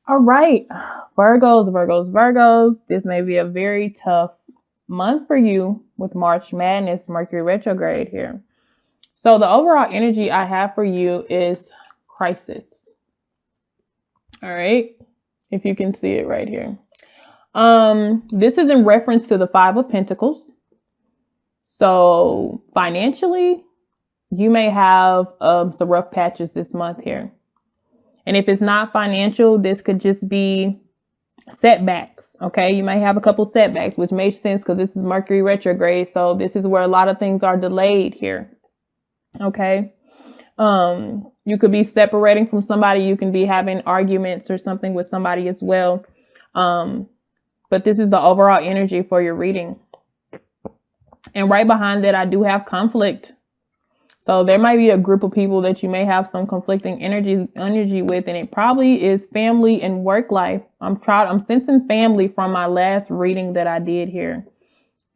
All right, Virgos. This may be a very tough month for you with March Madness, Mercury retrograde here. So the overall energy I have for you is crisis. All right, if you can see it right here. This is in reference to the Five of Pentacles. So financially, you may have some rough patches this month here. And if it's not financial, this could just be setbacks. Okay. You may have a couple setbacks, which makes sense because this is Mercury retrograde. So this is where a lot of things are delayed here. Okay. You could be separating from somebody. You can be having arguments or something with somebody as well. But this is the overall energy for your reading. And right behind that, I do have conflict. So there might be a group of people that you may have some conflicting energy with, and it probably is family and work life. I'm sensing family from my last reading that I did here.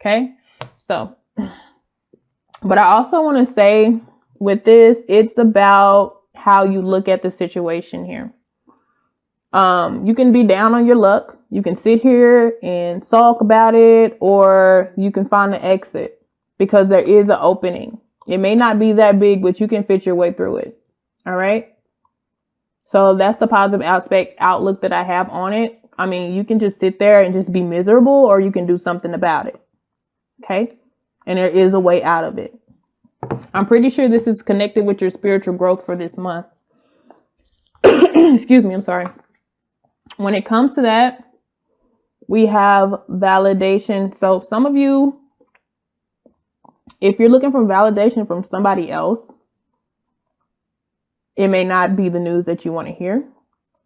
Okay. So, but I also want to say with this, it's about how you look at the situation here. You can be down on your luck. You can sit here and sulk about it, or you can find an exit because there is an opening. It may not be that big, but you can fit your way through it. All right. So that's the positive outlook that I have on it. I mean, you can just sit there and just be miserable, or you can do something about it. Okay. And there is a way out of it. I'm pretty sure this is connected with your spiritual growth for this month. Excuse me. I'm sorry. When it comes to that, we have validation. So some of you, if you're looking for validation from somebody else, it may not be the news that you want to hear,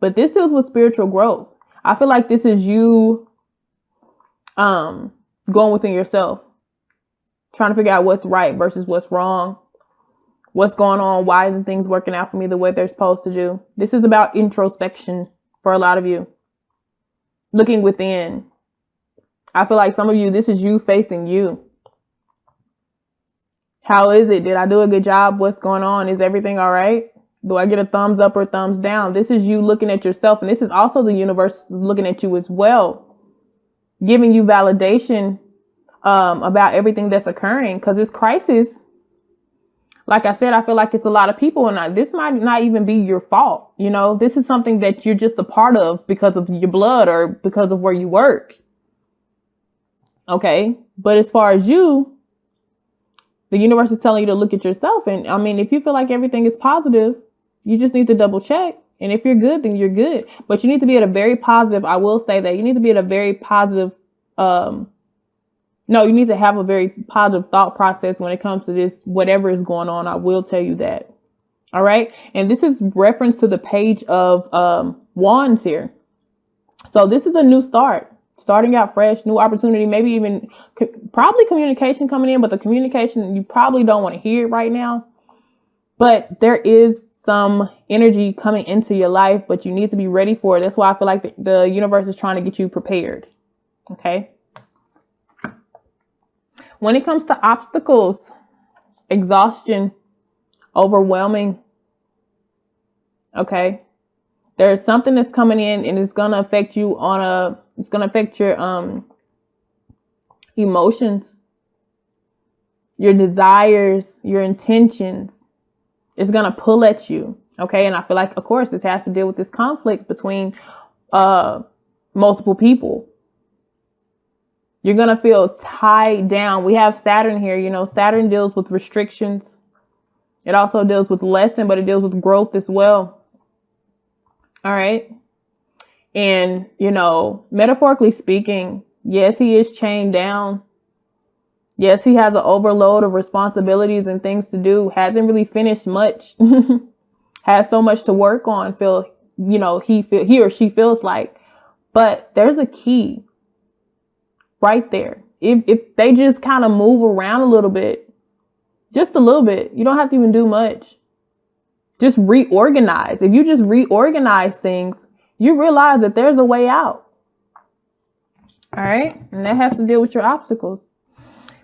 but this deals with spiritual growth. I feel like this is you, going within yourself, trying to figure out what's right versus what's wrong, what's going on. Why isn't things working out for me the way they're supposed to do? This is about introspection for a lot of you, looking within. I feel like some of you, this is you facing you. How is it? Did I do a good job? What's going on? Is everything all right? Do I get a thumbs up or thumbs down? This is you looking at yourself. And this is also the universe looking at you as well, giving you validation about everything that's occurring. Because this crisis, like I said, I feel like it's a lot of people, and this might not even be your fault. You know, this is something that you're just a part of because of your blood or because of where you work. Okay. But as far as you, the universe is telling you to look at yourself. And I mean, if you feel like everything is positive, you just need to double check. And if you're good, then you're good. But you need to be at a very positive. I will say that you need to be at a very positive. You need to have a very positive thought process when it comes to this, whatever is going on. I will tell you that. All right. And this is reference to the Page of Wands here. So this is a new start. Starting out fresh, new opportunity, maybe even probably communication coming in, but the communication, you probably don't want to hear it right now. But there is some energy coming into your life, but you need to be ready for it. That's why I feel like the universe is trying to get you prepared. Okay. When it comes to obstacles, exhaustion, overwhelming. Okay. There's something that's coming in and it's going to affect you it's going to affect your emotions, your desires, your intentions. It's going to pull at you. Okay. And I feel like, of course, this has to deal with this conflict between multiple people. You're going to feel tied down. We have Saturn here. You know, Saturn deals with restrictions. It also deals with lesson, but it deals with growth as well. All right. And, you know, metaphorically speaking, yes, he is chained down. Yes, he has an overload of responsibilities and things to do. Hasn't really finished much. Has so much to work on. He or she feels like. But there's a key right there. If they just kind of move around a little bit, just a little bit, you don't have to even do much. Just reorganize. If you just reorganize things, you realize that there's a way out. All right. And that has to deal with your obstacles.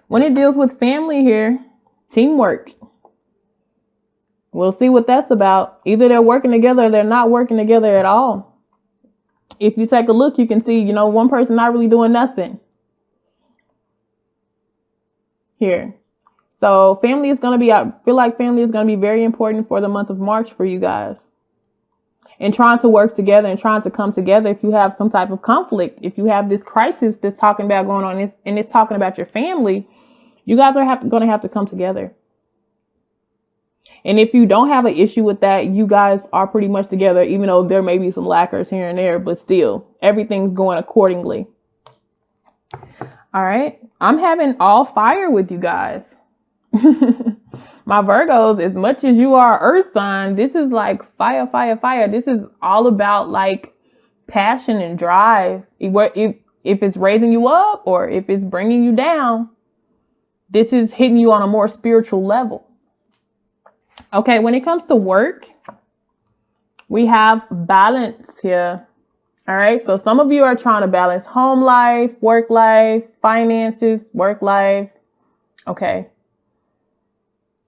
When it deals with family here, teamwork. We'll see what that's about. Either they're working together or they're not working together at all. If you take a look, you can see, you know, one person not really doing nothing here. So family is going to be, I feel like family is going to be very important for the month of March for you guys. And trying to work together and trying to come together if you have some type of conflict. If you have this crisis that's talking about going on and it's talking about your family, you guys are going to have to come together. And if you don't have an issue with that, you guys are pretty much together, even though there may be some lackers here and there, but still everything's going accordingly. All right. I'm having all fire with you guys. My Virgos, as much as you are earth sign, this is like fire, fire, fire. This is all about like passion and drive. If it's raising you up or if it's bringing you down, this is hitting you on a more spiritual level. Okay, when it comes to work, we have balance here. All right, so some of you are trying to balance home life, work life, finances, work life. Okay.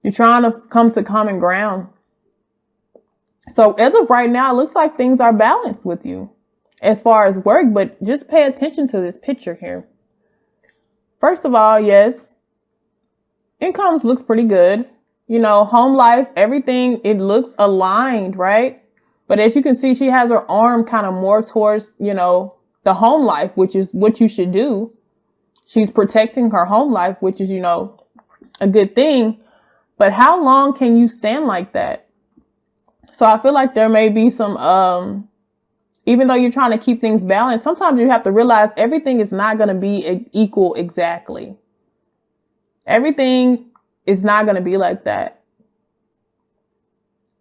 You're trying to come to common ground. So as of right now, it looks like things are balanced with you as far as work, but just pay attention to this picture here. First of all, yes, incomes looks pretty good. You know, home life, everything, it looks aligned, right? But as you can see, she has her arm kind of more towards, you know, the home life, which is what you should do. She's protecting her home life, which is, you know, a good thing. But how long can you stand like that? So I feel like there may be some, even though you're trying to keep things balanced, sometimes you have to realize everything is not going to be equal exactly. Everything is not going to be like that.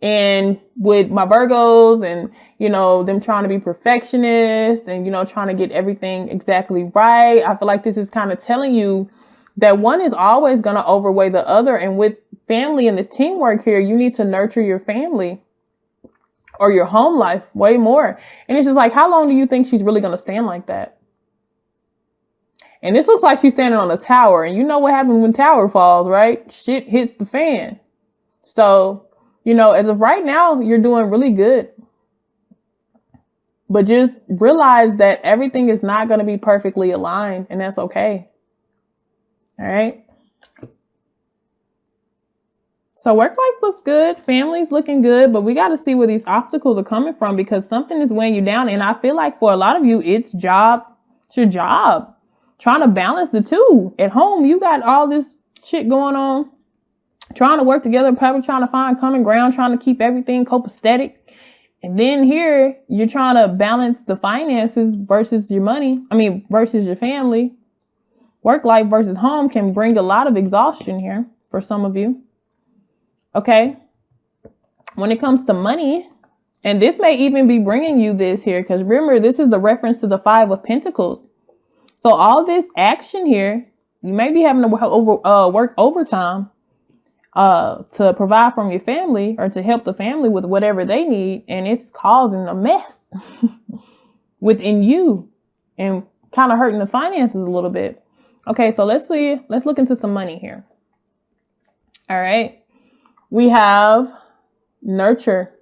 And with my Virgos and, you know, them trying to be perfectionists and, you know, trying to get everything exactly right, I feel like this is kind of telling you that one is always going to overweigh the other. And with family and this teamwork here, you need to nurture your family or your home life way more. And it's just like, how long do you think she's really going to stand like that? And this looks like she's standing on a tower. And you know what happens when tower falls, right? Shit hits the fan. So, you know, as of right now, you're doing really good. But just realize that everything is not going to be perfectly aligned. And that's okay. All right. So work life looks good. Family's looking good, but we got to see where these obstacles are coming from because something is weighing you down. And I feel like for a lot of you, it's your job. Trying to balance the two. At home, you got all this shit going on. Trying to work together, probably trying to find common ground, trying to keep everything copacetic. And then here, you're trying to balance the finances versus your money. Versus your family. Work life versus home can bring a lot of exhaustion here for some of you. Okay. When it comes to money, and this may even be bringing you this here, because remember, this is the reference to the 5 of Pentacles. So all this action here, you may be having to work overtime to provide from your family or to help the family with whatever they need. And it's causing a mess within you and kind of hurting the finances a little bit. Okay, so let's look into some money here. All right. We have nurture.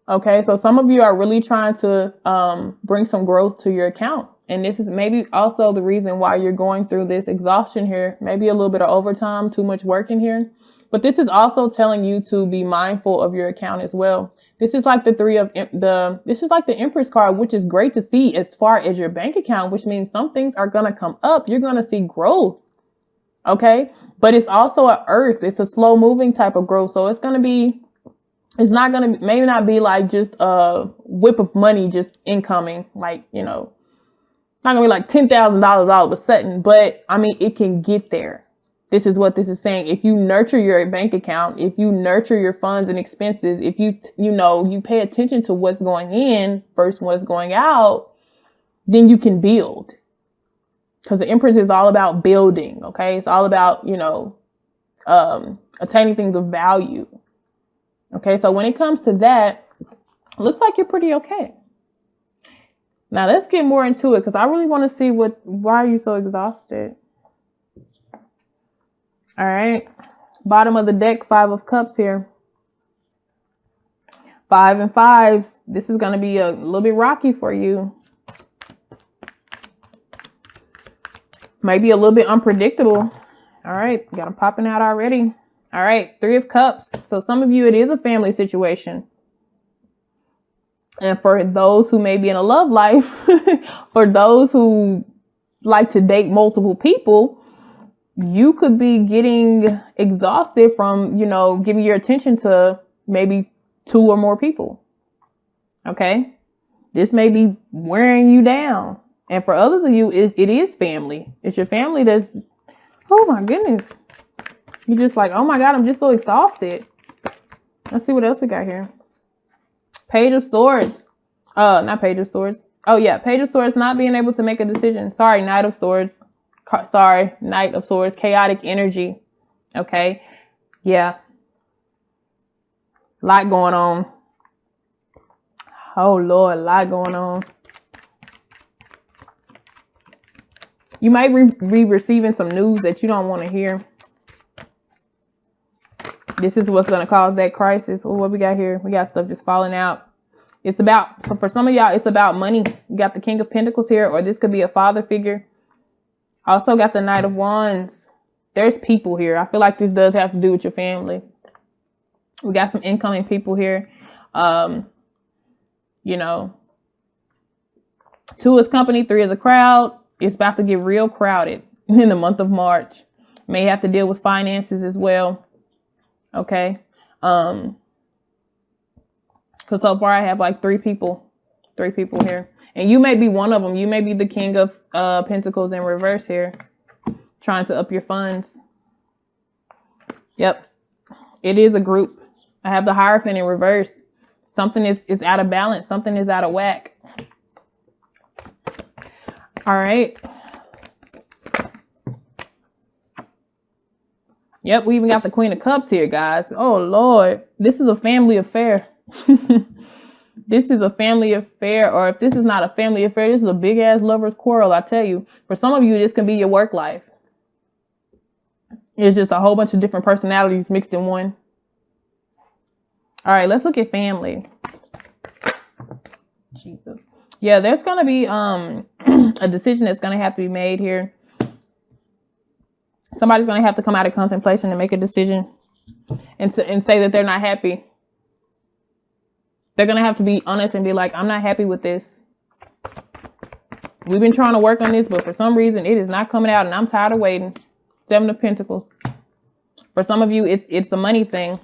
Okay, so some of you are really trying to bring some growth to your account. And this is maybe also the reason why you're going through this exhaustion here. Maybe a little bit of overtime, too much work in here. But this is also telling you to be mindful of your account as well. This is like this is like the Empress card, which is great to see as far as your bank account, which means some things are going to come up. You're going to see growth. Okay. But it's also an earth. It's a slow moving type of growth. So it's maybe not be like just a whip of money just incoming, like, you know, not gonna be like $10,000 all of a sudden, but I mean, it can get there. This is what this is saying. If you nurture your bank account, if you nurture your funds and expenses, if you pay attention to what's going in versus what's going out, then you can build. Because the Empress is all about building. Okay. It's all about, attaining things of value. Okay. So when it comes to that, it looks like you're pretty okay. Now let's get more into it because I really want to see why are you so exhausted? All right. Bottom of the deck, 5 of Cups here. 5 and 5s. This is going to be a little bit rocky for you. Maybe a little bit unpredictable. All right. Got them popping out already. All right. 3 of Cups. So some of you, it is a family situation. And for those who may be in a love life, for those who like to date multiple people, you could be getting exhausted from, you know, giving your attention to maybe 2 or more people. Okay. This may be wearing you down. And for others of you, it is family. It's your family that's, oh my goodness. You're just like, oh my God, I'm just so exhausted. Let's see what else we got here. Page of Swords. Not Page of Swords. Oh yeah, Page of Swords, not being able to make a decision. Sorry, Knight of Swords. Sorry, Knight of Swords. Chaotic energy. Okay. Yeah. Lot going on. Oh Lord, a lot going on. You might be receiving some news that you don't want to hear. This is what's going to cause that crisis. Oh, what we got here? We got stuff just falling out. It's about, so for some of y'all, it's about money. You got the King of Pentacles here, or this could be a father figure. Also got the Knight of Wands. There's people here. I feel like this does have to do with your family. We got some incoming people here. You know, 2 is company, 3 is a crowd. It's about to get real crowded in the month of March. May have to deal with finances as well. Okay. Because so far I have like 3 people here. And you may be one of them. You may be the King of Pentacles in reverse here. Trying to up your funds. Yep. It is a group. I have the Hierophant in reverse. Something is out of balance. Something is out of whack. All right. Yep, we even got the Queen of Cups here, guys. Oh, Lord. This is a family affair. This is a family affair. Or if this is not a family affair, this is a big-ass lover's quarrel, I tell you. For some of you, this can be your work life. It's just a whole bunch of different personalities mixed in one. All right, let's look at family. Jesus. Yeah, there's going to be a decision that's going to have to be made here. Somebody's going to have to come out of contemplation and make a decision and say that they're not happy. They're going to have to be honest and be like, I'm not happy with this. We've been trying to work on this, but for some reason it is not coming out and I'm tired of waiting. 7 of Pentacles. For some of you, it's a money thing.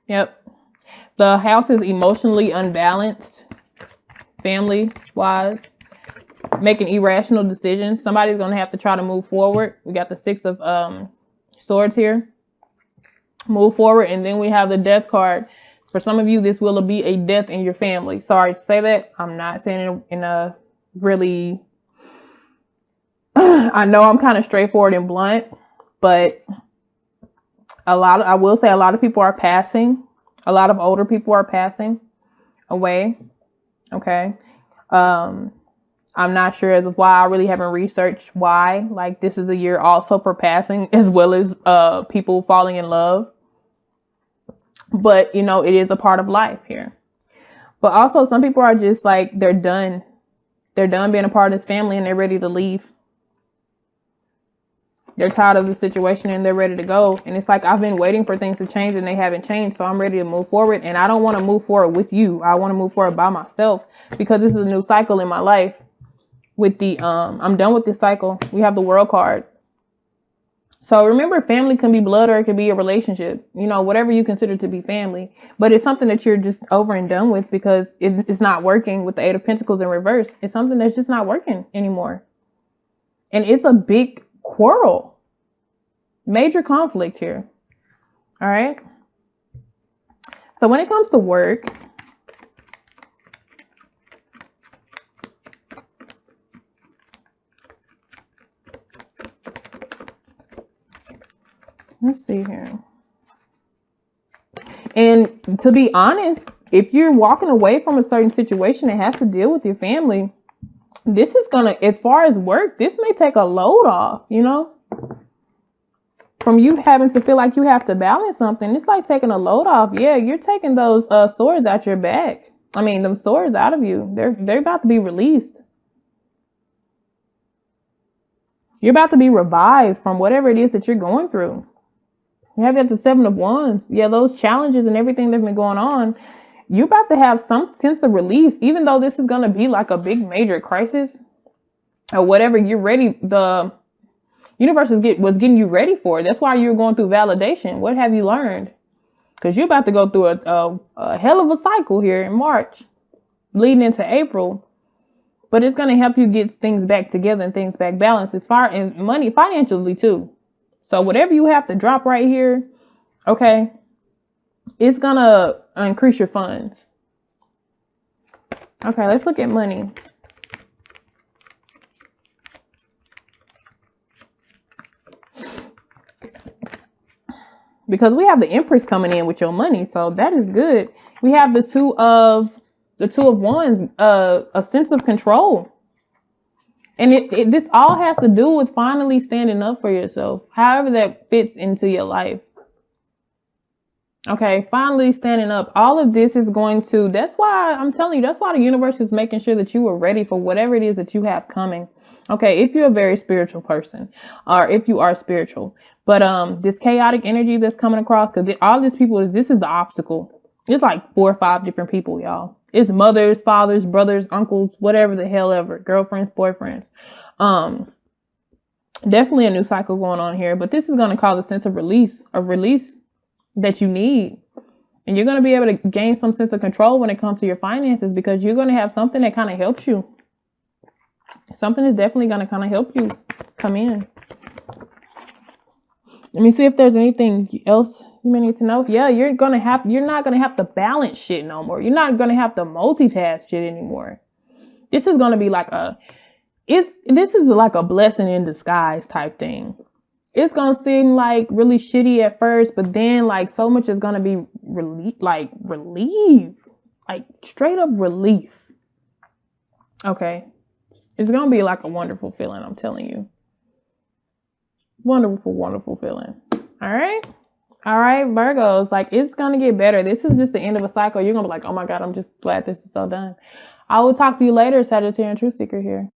Yep. The house is emotionally unbalanced, family-wise. Making irrational decisions. Somebody's going to have to try to move forward. We got the 6 of Swords here. Move forward. And then we have the Death card. For some of you, this will be a death in your family. Sorry to say that. I'm not saying it in a really... I know I'm kind of straightforward and blunt, but I will say a lot of people are passing. A lot of older people are passing away. Okay. I'm not sure as of why. I really haven't researched why. Like, this is a year also for passing as well as people falling in love. But, you know, it is a part of life here. But also some people are just like, they're done. They're done being a part of this family and they're ready to leave. They're tired of the situation and they're ready to go. And it's like, I've been waiting for things to change and they haven't changed. So I'm ready to move forward. And I don't want to move forward with you. I want to move forward by myself because this is a new cycle in my life. With the, I'm done with this cycle. We have the World card. So remember, family can be blood or it can be a relationship, you know, whatever you consider to be family. But it's something that you're just over and done with because it's not working with the 8 of Pentacles in reverse. It's something that's just not working anymore. And it's a big quarrel. Major conflict here. All right. So when it comes to work, let's see here. And to be honest, if you're walking away from a certain situation that has to deal with your family, this is gonna, as far as work, this may take a load off, you know? from you having to feel like you have to balance something. It's like taking a load off. Yeah, you're taking those swords out your back. I mean, them swords out of you. They're about to be released. You're about to be revived from whatever it is that you're going through. You have the Seven of Wands. Yeah, those challenges and everything that's been going on, you're about to have some sense of release, even though this is going to be like a big major crisis or whatever. You're ready. The universe was getting you ready for it. That's why you're going through validation. What have you learned? Because you're about to go through a hell of a cycle here in March, leading into April. But it's going to help you get things back together and things back balanced as far as money, financially too. So whatever you have to drop right here, okay, it's going to increase your funds. Okay, let's look at money. Because we have the Empress coming in with your money. So that is good. We have the Two of Wands, a sense of control. And this all has to do with finally standing up for yourself, however that fits into your life. Okay, finally standing up. All of this is going to, that's why I'm telling you, that's why the universe is making sure that you are ready for whatever it is that you have coming. Okay, if you're a very spiritual person, or if you are spiritual. But this chaotic energy that's coming across, because all these people, this is the obstacle. It's like 4 or 5 different people, y'all. It's mothers, fathers, brothers, uncles, whatever the hell ever, girlfriends, boyfriends. Definitely a new cycle going on here, but this is going to cause a sense of release that you need. And you're going to be able to gain some sense of control when it comes to your finances, because you're going to have something that kind of helps you. Something is definitely going to kind of help you come in. Let me see if there's anything else you may need to know. Yeah, you're not going to have to balance shit no more. You're not going to have to multitask shit anymore. This is going to be like this is like a blessing in disguise type thing. It's going to seem like really shitty at first, but then like so much is going to be relief, like straight up relief. Okay. It's going to be like a wonderful feeling. I'm telling you. Wonderful, wonderful feeling. All right. Virgos, like it's going to get better. This is just the end of a cycle. You're going to be like, oh my God, I'm just glad this is so done. I will talk to you later. Sagittarian Truth Seeker here.